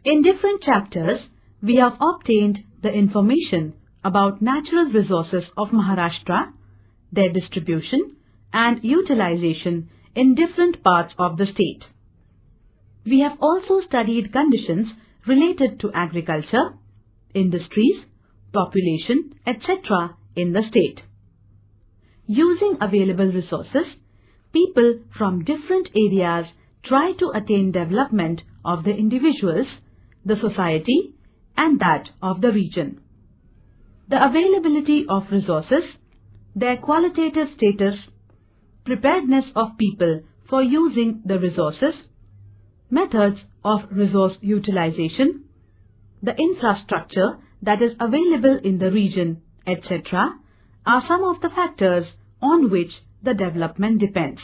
In different chapters, we have obtained the information about natural resources of Maharashtra, their distribution and utilization in different parts of the state. We have also studied conditions related to agriculture, industries, population, etc. in the state. Using available resources, people from different areas try to attain development of the individuals, the society, and that of the region. The availability of resources, their qualitative status, preparedness of people for using the resources, methods of resource utilization, the infrastructure that is available in the region, etc. are some of the factors on which the development depends.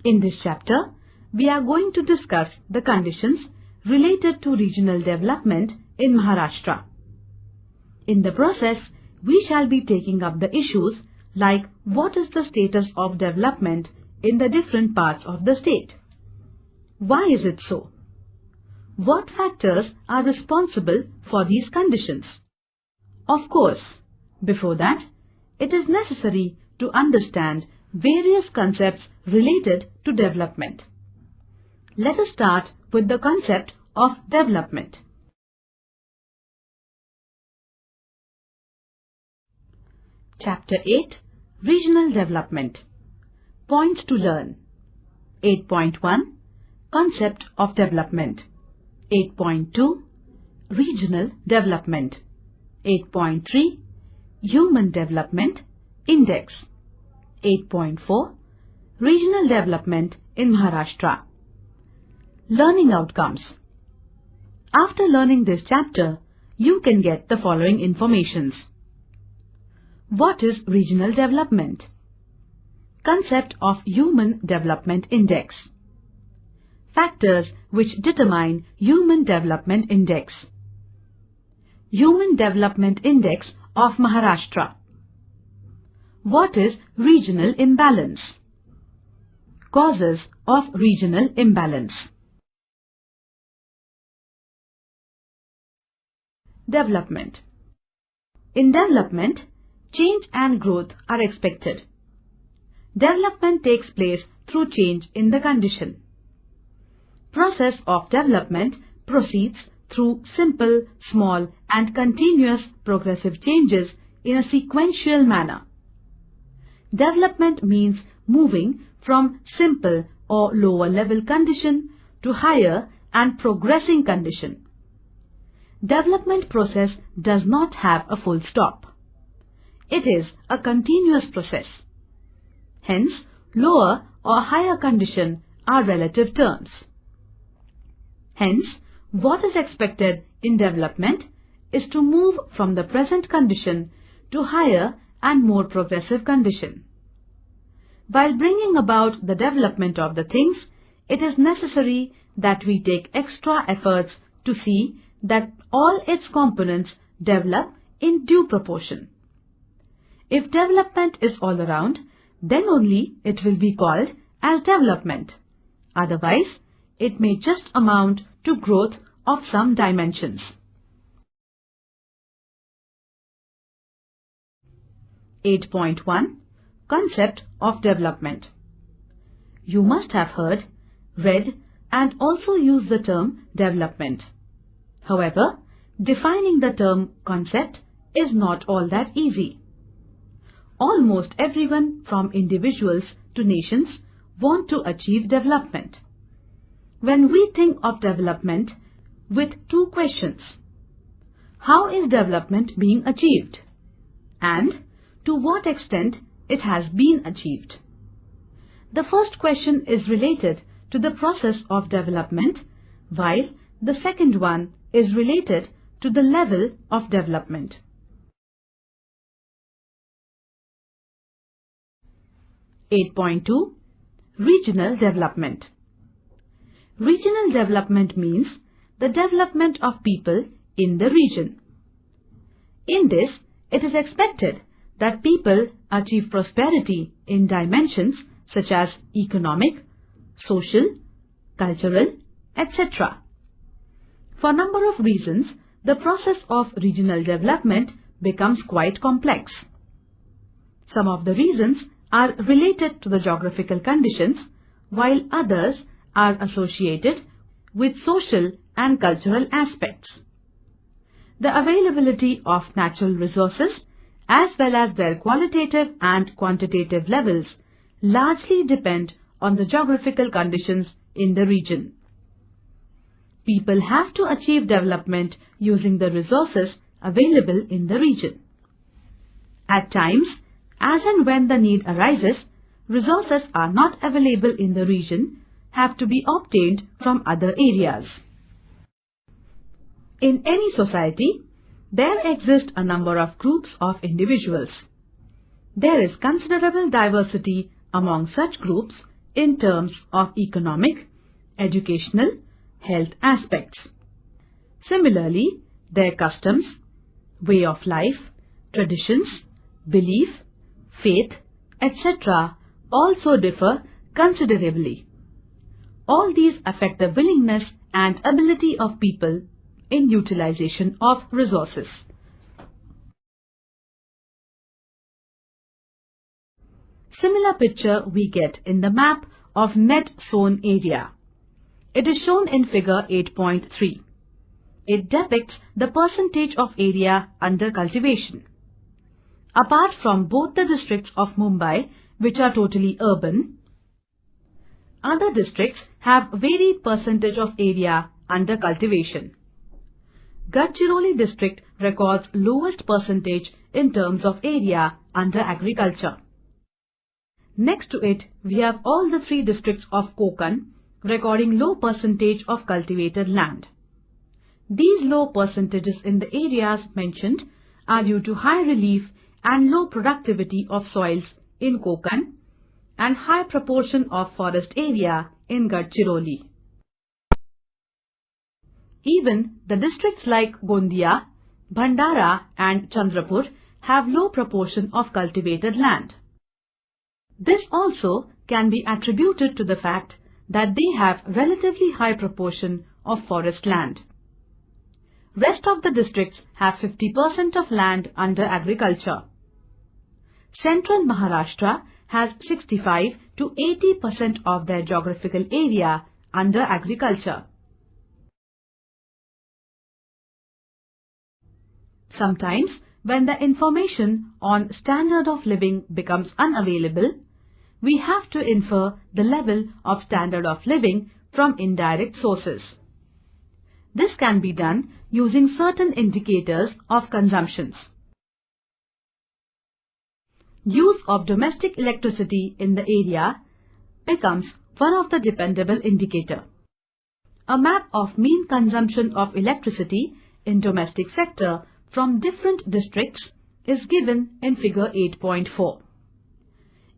In this chapter, we are going to discuss the conditions related to regional development in Maharashtra. In the process, we shall be taking up the issues like what is the status of development in the different parts of the state? Why is it so? What factors are responsible for these conditions? Of course, before that, it is necessary to understand various concepts related to development. Let us start with the concept of development. Chapter 8, Regional Development. Points to learn. 8.1, Concept of Development. 8.2, Regional Development. 8.3, Human Development Index. 8.4, Regional Development in Maharashtra. Learning outcomes. After learning this chapter, you can get the following informations. What is regional development? Concept of Human Development Index. Factors which determine Human Development Index. Human Development Index of Maharashtra. What is regional imbalance? Causes of regional imbalance. Development. In development, change and growth are expected. Development takes place through change in the condition. Process of development proceeds through simple, small and continuous progressive changes in a sequential manner. Development means moving from simple or lower level condition to higher and progressing condition. Development process does not have a full stop. It is a continuous process. Hence, lower or higher condition are relative terms. Hence, what is expected in development is to move from the present condition to higher and more progressive condition. While bringing about the development of the things, it is necessary that we take extra efforts to see that all its components develop in due proportion. If development is all around, then only it will be called as development. Otherwise, it may just amount to growth of some dimensions. 8.1, Concept of Development. You must have heard, read and also used the term development. However, defining the term concept is not all that easy. Almost everyone from individuals to nations want to achieve development. When we think of development with two questions, how is development being achieved? And to what extent it has been achieved? The first question is related to the process of development, while the second one is related to the level of development. 8.2, Regional Development. Regional development means the development of people in the region. In this, it is expected that people achieve prosperity in dimensions such as economic, social, cultural, etc. For a number of reasons, the process of regional development becomes quite complex. Some of the reasons are related to the geographical conditions, while others are associated with social and cultural aspects. The availability of natural resources as well as their qualitative and quantitative levels largely depend on the geographical conditions in the region. People have to achieve development using the resources available in the region. At times, as and when the need arises, resources are not available in the region, have to be obtained from other areas. In any society, there exist a number of groups of individuals. There is considerable diversity among such groups in terms of economic, educational, health aspects. Similarly, their customs, way of life, traditions, belief, faith, etc. also differ considerably. All these affect the willingness and ability of people in utilization of resources. Similar picture we get in the map of net sown area. It is shown in figure 8.3. It depicts the percentage of area under cultivation. Apart from both the districts of Mumbai, which are totally urban, other districts have varied percentage of area under cultivation. Gadchiroli district records lowest percentage in terms of area under agriculture. Next to it, we have all the three districts of Konkan recording low percentage of cultivated land. These low percentages in the areas mentioned are due to high relief and low productivity of soils in Konkan and high proportion of forest area in Gadchiroli. Even the districts like Gondia, Bhandara and Chandrapur have low proportion of cultivated land. This also can be attributed to the fact that they have relatively high proportion of forest land. Rest of the districts have 50% of land under agriculture. Central Maharashtra has 65 to 80% of their geographical area under agriculture. Sometimes, when the information on standard of living becomes unavailable, we have to infer the level of standard of living from indirect sources. This can be done using certain indicators of consumptions. Use of domestic electricity in the area becomes one of the dependable indicator. A map of mean consumption of electricity in domestic sector from different districts is given in figure 8.4.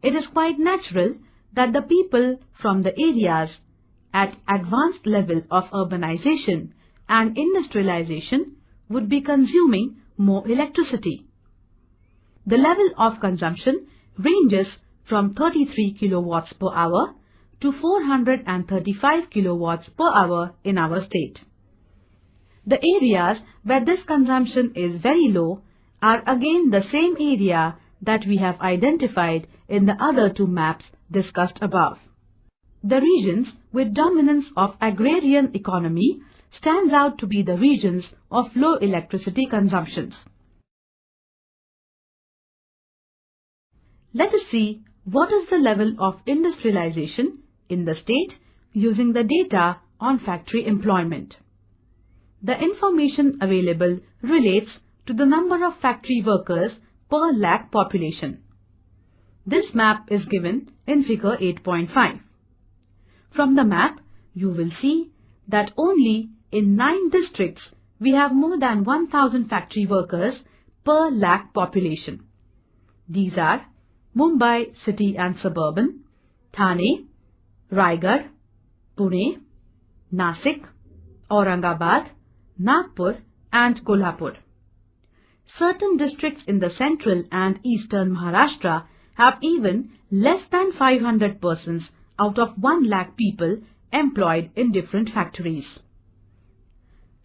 It is quite natural that the people from the areas at advanced level of urbanization and industrialization would be consuming more electricity. The level of consumption ranges from 33 kilowatts per hour to 435 kilowatts per hour in our state. The areas where this consumption is very low are again the same area that we have identified in the other two maps discussed above. The regions with dominance of agrarian economy stands out to be the regions of low electricity consumptions. Let us see what is the level of industrialization in the state using the data on factory employment. The information available relates to the number of factory workers per lakh population. This map is given in figure 8.5. From the map, you will see that only in 9 districts we have more than 1000 factory workers per lakh population. These are Mumbai city and suburban, Thane, Raigad, Pune, Nasik, Aurangabad, Nagpur and Kolhapur. Certain districts in the central and eastern Maharashtra have even less than 500 persons out of 1 lakh people employed in different factories.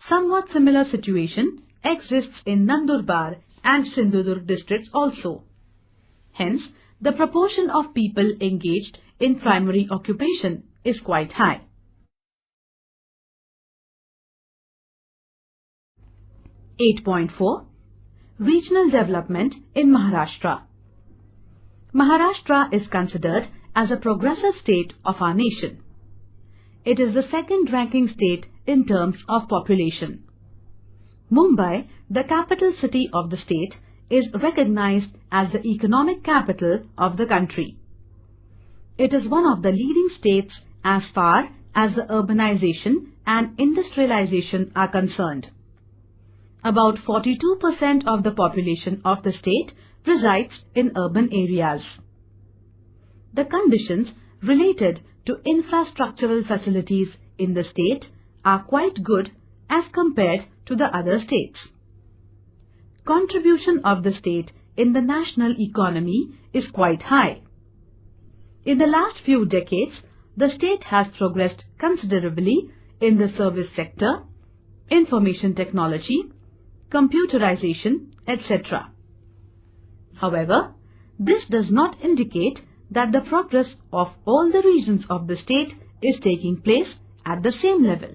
Somewhat similar situation exists in Nandurbar and Sindhudurg districts also. Hence, the proportion of people engaged in primary occupation is quite high. 8.4 Regional Development in Maharashtra. Maharashtra is considered as a progressive state of our nation. It is the second-ranking state in terms of population. Mumbai, the capital city of the state, is recognized as the economic capital of the country. It is one of the leading states as far as the urbanization and industrialization are concerned. About 42% of the population of the state resides in urban areas. The conditions related to infrastructural facilities in the state are quite good as compared to the other states. Contribution of the state in the national economy is quite high. In the last few decades, the state has progressed considerably in the service sector, information technology, computerization, etc. However, this does not indicate that the progress of all the regions of the state is taking place at the same level.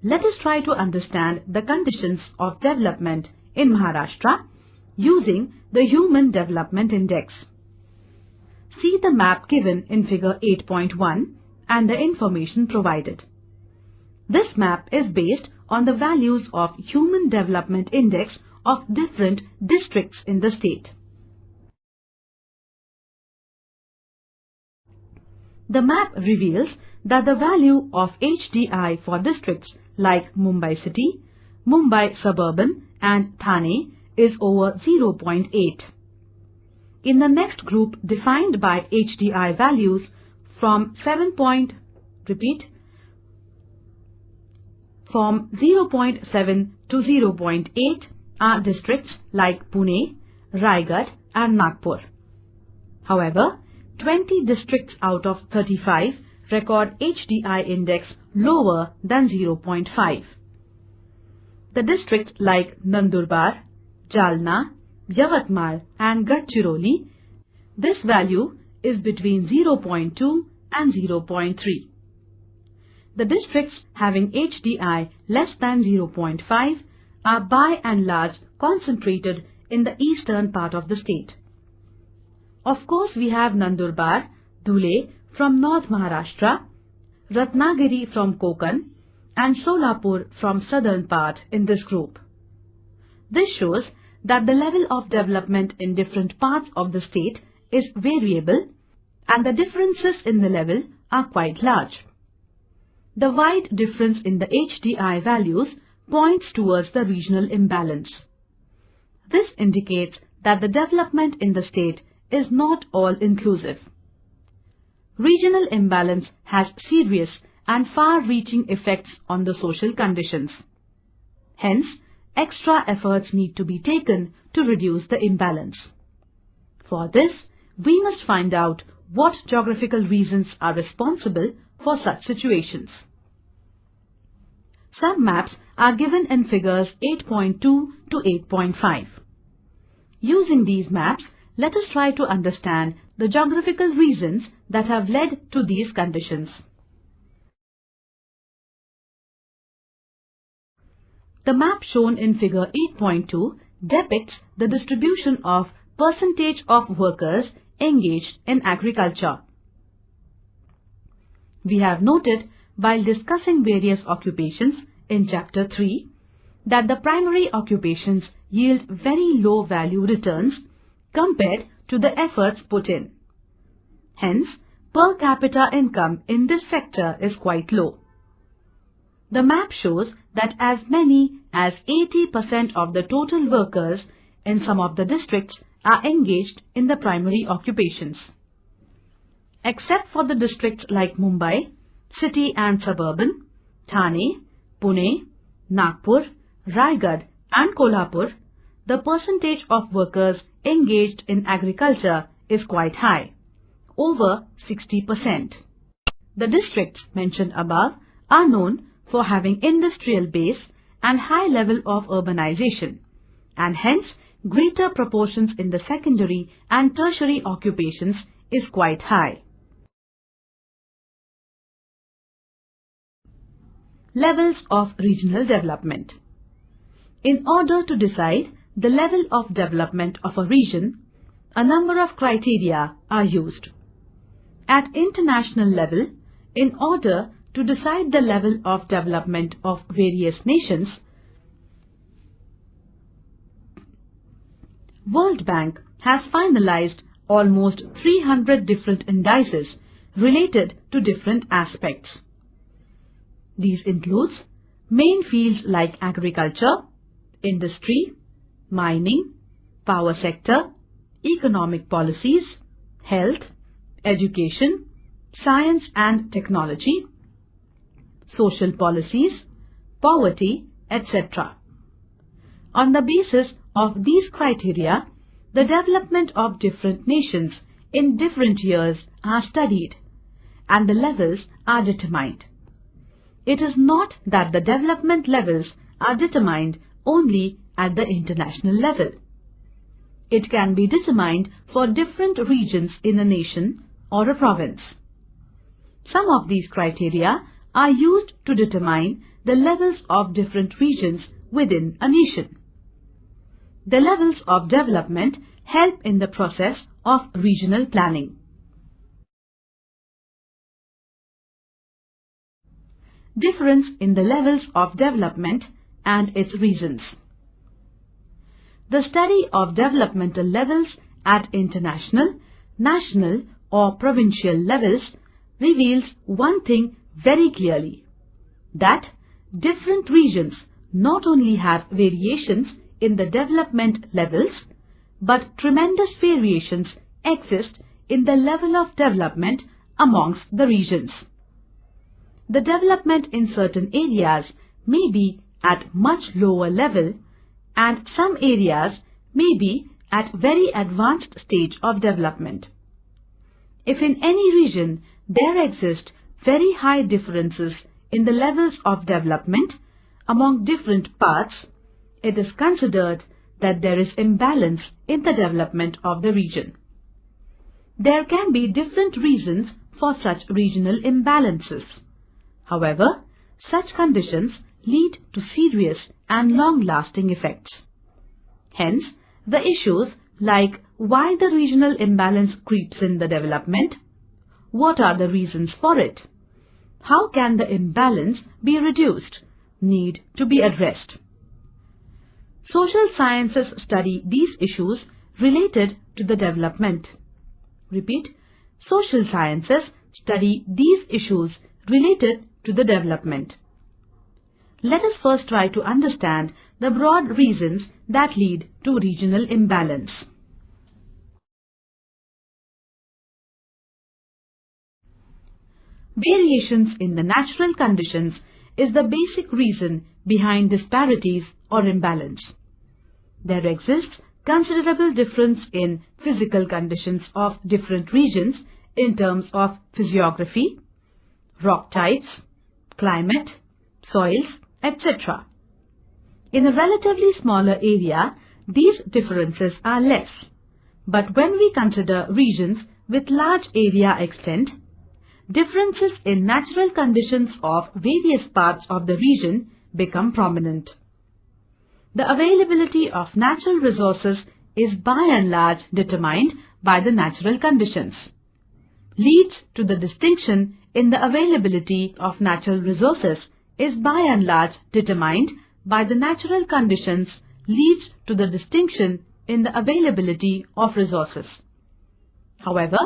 Let us try to understand the conditions of development in Maharashtra using the Human Development Index. See the map given in figure 8.1 and the information provided. This map is based on the values of Human Development Index of different districts in the state. The map reveals that the value of HDI for districts like Mumbai City, Mumbai Suburban and Thane is over 0.8. In the next group defined by HDI values from 0.7 to 0.8 are districts like Pune, Raigad and Nagpur. However, 20 districts out of 35 record HDI index lower than 0.5. The districts like Nandurbar, Jalna, Yavatmal and Gadchiroli, this value is between 0.2 and 0.3. The districts having HDI less than 0.5 are by and large concentrated in the eastern part of the state. Of course, we have Nandurbar, Dhule from North Maharashtra, Ratnagiri from Konkan and Solapur from southern part in this group. This shows that the level of development in different parts of the state is variable and the differences in the level are quite large. The wide difference in the HDI values points towards the regional imbalance. This indicates that the development in the state is not all-inclusive. Regional imbalance has serious and far-reaching effects on the social conditions. Hence, extra efforts need to be taken to reduce the imbalance. For this, we must find out what geographical reasons are responsible for such situations. Some maps are given in figures 8.2 to 8.5. Using these maps, let us try to understand the geographical reasons that have led to these conditions. The map shown in figure 8.2 depicts the distribution of percentage of workers engaged in agriculture. We have noted while discussing various occupations in chapter 3 that the primary occupations yield very low value returns compared to the efforts put in. Hence, per capita income in this sector is quite low. The map shows that as many as 80% of the total workers in some of the districts are engaged in the primary occupations. Except for the districts like Mumbai, City and Suburban, Thane, Pune, Nagpur, Raigad and Kolhapur, the percentage of workers engaged in agriculture is quite high, over 60%. The districts mentioned above are known for having industrial base and high level of urbanization, and hence greater proportions in the secondary and tertiary occupations is quite high. Levels of regional development. In order to decide the level of development of a region, a number of criteria are used. At international level, in order to decide the level of development of various nations, World Bank has finalized almost 300 different indices related to different aspects. These include main fields like agriculture, industry, mining, power sector, economic policies, health, education, science and technology, social policies, poverty, etc. On the basis of these criteria, the development of different nations in different years are studied and the levels are determined. It is not that the development levels are determined only at the international level. It can be determined for different regions in a nation or a province. Some of these criteria are used to determine the levels of different regions within a nation. The levels of development help in the process of regional planning. Difference in the levels of development and its reasons. The study of developmental levels at international, national or provincial levels reveals one thing very clearly, that different regions not only have variations in the development levels, but tremendous variations exist in the level of development amongst the regions. The development in certain areas may be at much lower level and some areas may be at very advanced stage of development. If in any region there exist very high differences in the levels of development among different parts, it is considered that there is imbalance in the development of the region. There can be different reasons for such regional imbalances. However, such conditions lead to serious and long-lasting effects. Hence, the issues like why the regional imbalance creeps in the development, what are the reasons for it, how can the imbalance be reduced, need to be addressed. Social sciences study these issues related to the development. Repeat, social sciences study these issues related to the development. Let us first try to understand the broad reasons that lead to regional imbalance. Variations in the natural conditions is the basic reason behind disparities or imbalance. There exists considerable difference in physical conditions of different regions in terms of physiography, rock types, climate, soils, etc. In a relatively smaller area, these differences are less. But when we consider regions with large area extent, differences in natural conditions of various parts of the region become prominent. The availability of natural resources is by and large determined by the natural conditions. Leads to the distinction in the availability of natural resources is by and large determined by the natural conditions leads to the distinction in the availability of resources. However,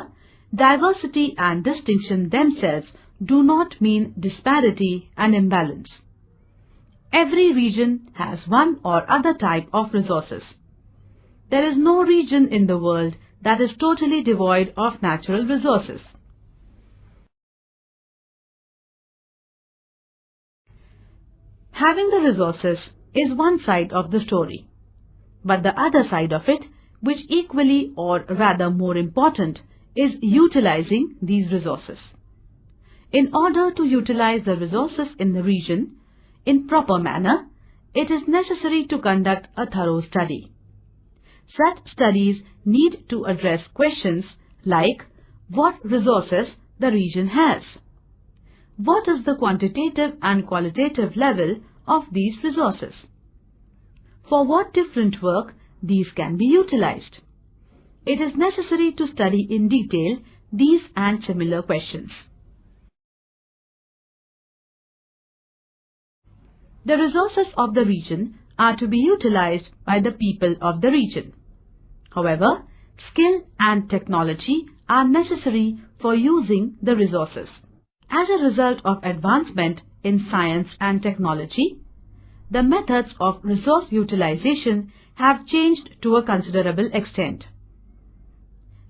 diversity and distinction themselves do not mean disparity and imbalance. Every region has one or other type of resources. There is no region in the world that is totally devoid of natural resources. Having the resources is one side of the story, but the other side of it, which equally or rather more important, is utilizing these resources. In order to utilize the resources in the region, in proper manner, it is necessary to conduct a thorough study. Such studies need to address questions like what resources the region has. What is the quantitative and qualitative level of these resources? For what different work these can be utilized? It is necessary to study in detail these and similar questions. The resources of the region are to be utilized by the people of the region. However, skill and technology are necessary for using the resources. As a result of advancement in science and technology, the methods of resource utilization have changed to a considerable extent.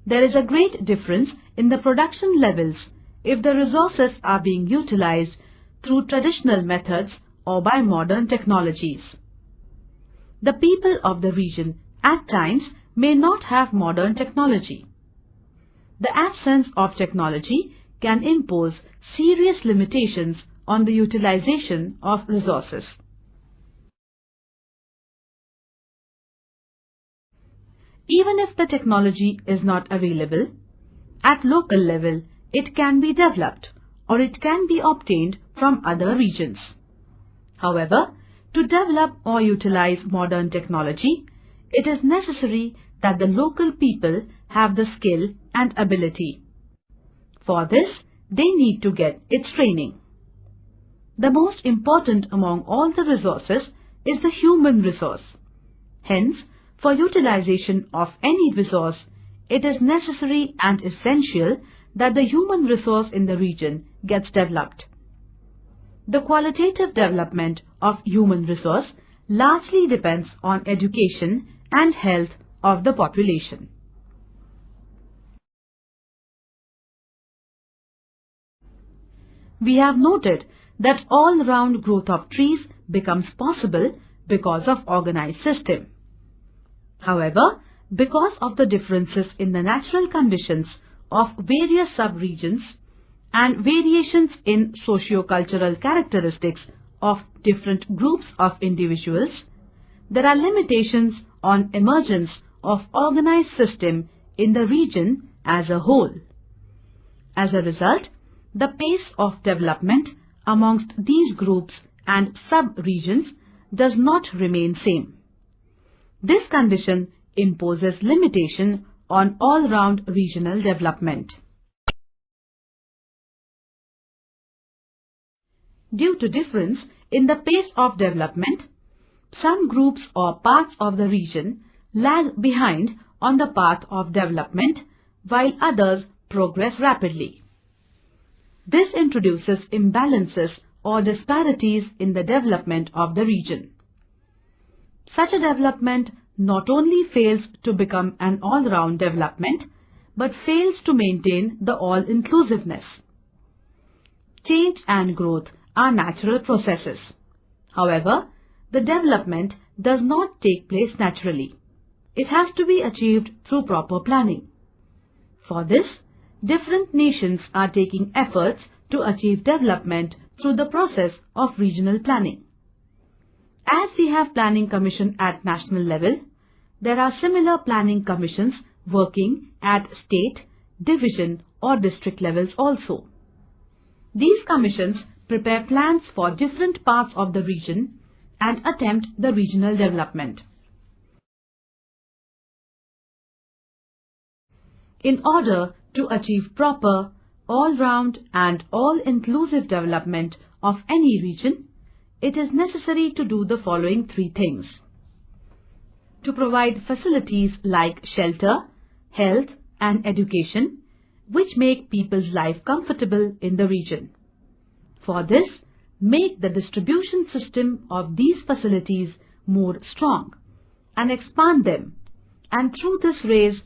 There is a great difference in the production levels if the resources are being utilized through traditional methods or by modern technologies. The people of the region at times may not have modern technology. The absence of technology can impose serious limitations on the utilization of resources. Even if the technology is not available, at local level it can be developed or it can be obtained from other regions. However, to develop or utilize modern technology, it is necessary that the local people have the skill and ability. For this, they need to get its training. The most important among all the resources is the human resource. Hence, for utilization of any resource, it is necessary and essential that the human resource in the region gets developed. The qualitative development of human resource largely depends on education and health of the population. We have noted that all-round growth of trees becomes possible because of organized system. However, because of the differences in the natural conditions of various sub-regions and variations in socio-cultural characteristics of different groups of individuals, there are limitations on emergence of organized system in the region as a whole. As a result, the pace of development amongst these groups and sub-regions does not remain same. This condition imposes limitation on all-round regional development. Due to difference in the pace of development, some groups or parts of the region lag behind on the path of development while others progress rapidly. This introduces imbalances or disparities in the development of the region. Such a development not only fails to become an all-round development, but fails to maintain the all-inclusiveness. Change and growth are natural processes. However, the development does not take place naturally. It has to be achieved through proper planning. For this, different nations are taking efforts to achieve development through the process of regional planning. As we have planning commission at national level, there are similar planning commissions working at state, division or district levels also. These commissions prepare plans for different parts of the region and attempt the regional development. In order to achieve proper, all-round and all-inclusive development of any region, it is necessary to do the following three things. To provide facilities like shelter, health and education, which make people's life comfortable in the region. For this, make the distribution system of these facilities more strong and expand them, and through this raise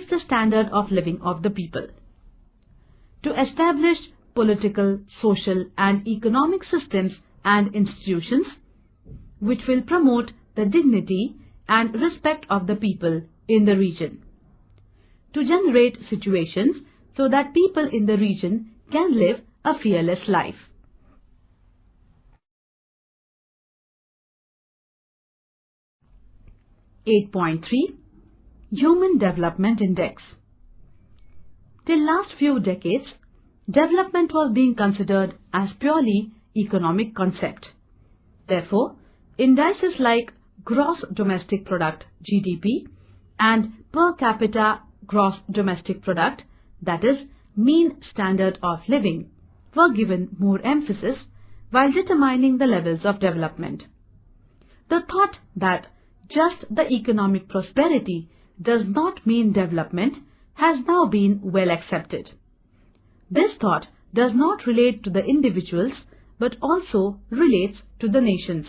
the standard of living of the people. To establish political, social and economic systems and institutions which will promote the dignity and respect of the people in the region. To generate situations so that people in the region can live a fearless life. 8.3 Human Development Index. Till last few decades, development was being considered as purely economic concept. Therefore, indices like Gross Domestic Product (GDP) and Per Capita Gross Domestic Product, that is, mean standard of living, were given more emphasis while determining the levels of development. The thought that just the economic prosperity does not mean development has now been well accepted. This thought does not relate to the individuals but also relates to the nations.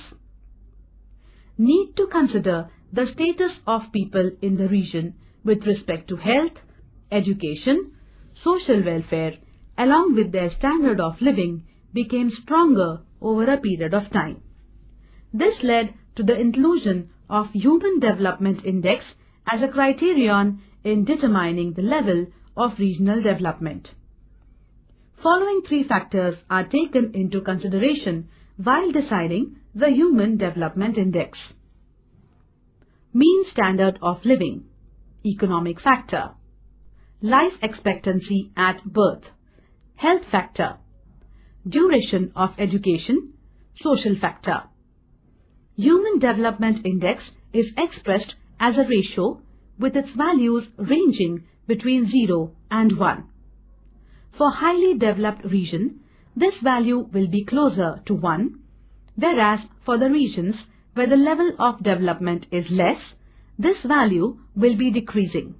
Need to consider the status of people in the region with respect to health, education, social welfare, along with their standard of living became stronger over a period of time. This led to the inclusion of Human Development Index as a criterion in determining the level of regional development. Following three factors are taken into consideration while deciding the Human Development Index. Mean standard of living, economic factor. Life expectancy at birth, health factor. Duration of education, social factor. Human Development Index is expressed as a ratio with its values ranging between 0 and 1. For highly developed region, this value will be closer to 1, whereas for the regions where the level of development is less, this value will be decreasing.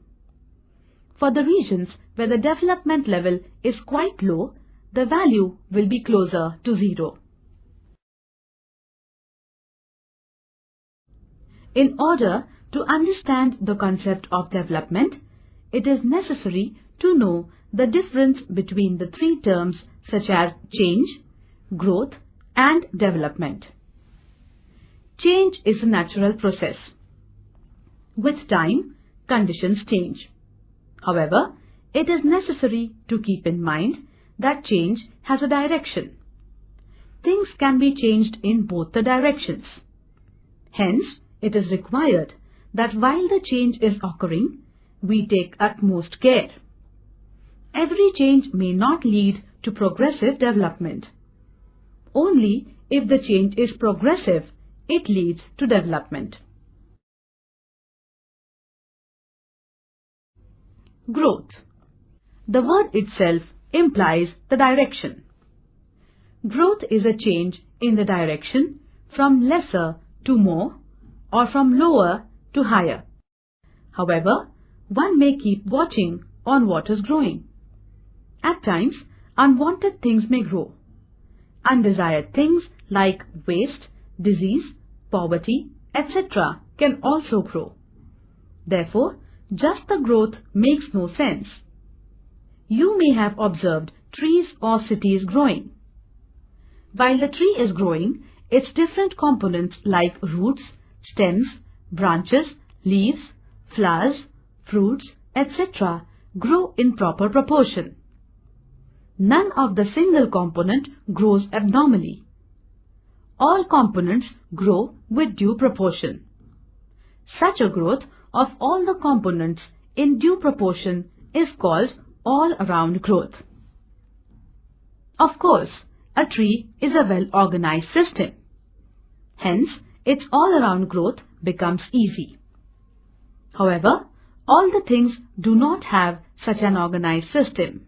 For the regions where the development level is quite low, the value will be closer to 0. In order to understand the concept of development, it is necessary to know the difference between the three terms such as change, growth, and development. Change is a natural process. With time, conditions change. However, it is necessary to keep in mind that change has a direction. Things can be changed in both the directions. Hence, it is required that while the change is occurring, we take utmost care. Every change may not lead to progressive development. Only if the change is progressive, it leads to development. Growth. The word itself implies the direction. Growth is a change in the direction from lesser to more or from lower to higher. However, one may keep watching on what is growing. At times, unwanted things may grow. Undesired things like waste, disease, poverty, etc. can also grow. Therefore, just the growth makes no sense. You may have observed trees or cities growing. While the tree is growing, its different components like roots, stems, branches, leaves, flowers, fruits, etc. grow in proper proportion. None of the single component grows abnormally. All components grow with due proportion. Such a growth of all the components in due proportion is called all-around growth. Of course, a tree is a well-organized system. Hence, its all-around growth becomes easy. However, all the things do not have such an organized system.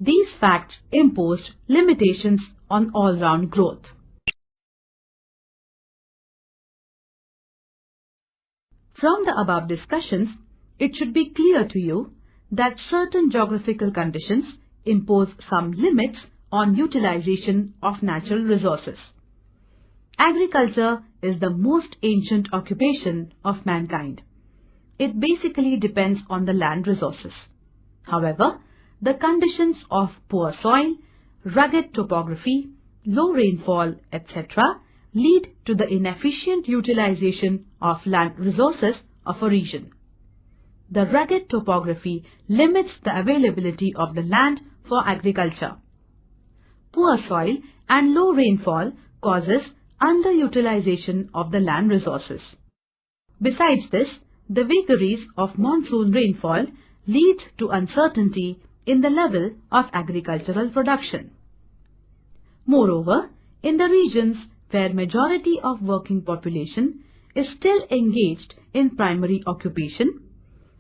These facts imposed limitations on all-round growth. From the above discussions, it should be clear to you that certain geographical conditions impose some limits on utilization of natural resources. Agriculture is the most ancient occupation of mankind. It basically depends on the land resources. However, the conditions of poor soil, rugged topography, low rainfall, etc. lead to the inefficient utilization of land resources of a region. The rugged topography limits the availability of the land for agriculture. Poor soil and low rainfall causes underutilization of the land resources. Besides this, the vagaries of monsoon rainfall lead to uncertainty in the level of agricultural production. Moreover, in the regions where majority of working population is still engaged in primary occupation,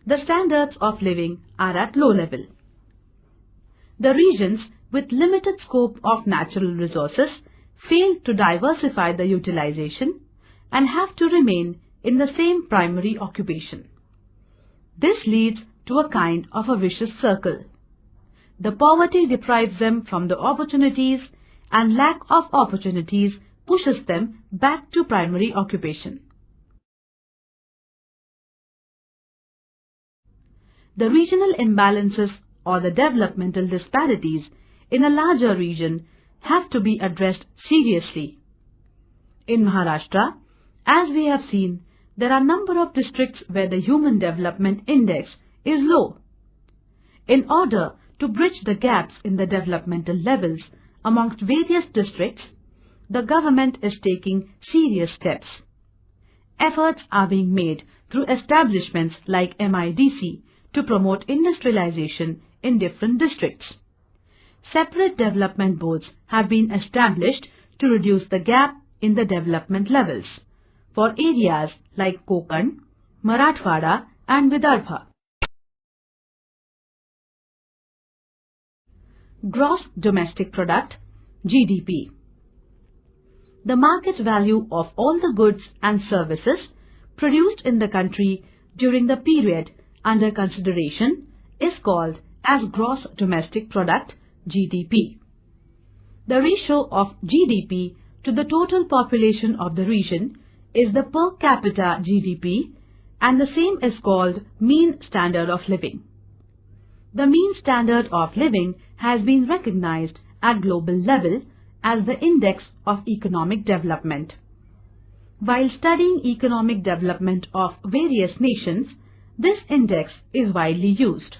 the standards of living are at low level. The regions with limited scope of natural resources fail to diversify the utilization and have to remain in the same primary occupation. This leads to a kind of a vicious circle. The poverty deprives them from the opportunities, and lack of opportunities pushes them back to primary occupation. The regional imbalances or the developmental disparities in a larger region have to be addressed seriously. In Maharashtra, as we have seen, there are a number of districts where the Human Development Index is low. In order to bridge the gaps in the developmental levels amongst various districts, the government is taking serious steps. Efforts are being made through establishments like MIDC to promote industrialization in different districts. Separate development boards have been established to reduce the gap in the development levels for areas like Konkan, Marathwada and Vidarbha. Gross Domestic Product, GDP. The market value of all the goods and services produced in the country during the period under consideration is called as Gross Domestic Product, GDP. The ratio of GDP to the total population of the region is the per capita GDP, and the same is called mean standard of living. The mean standard of living has been recognized at global level as the index of economic development. While studying economic development of various nations, this index is widely used.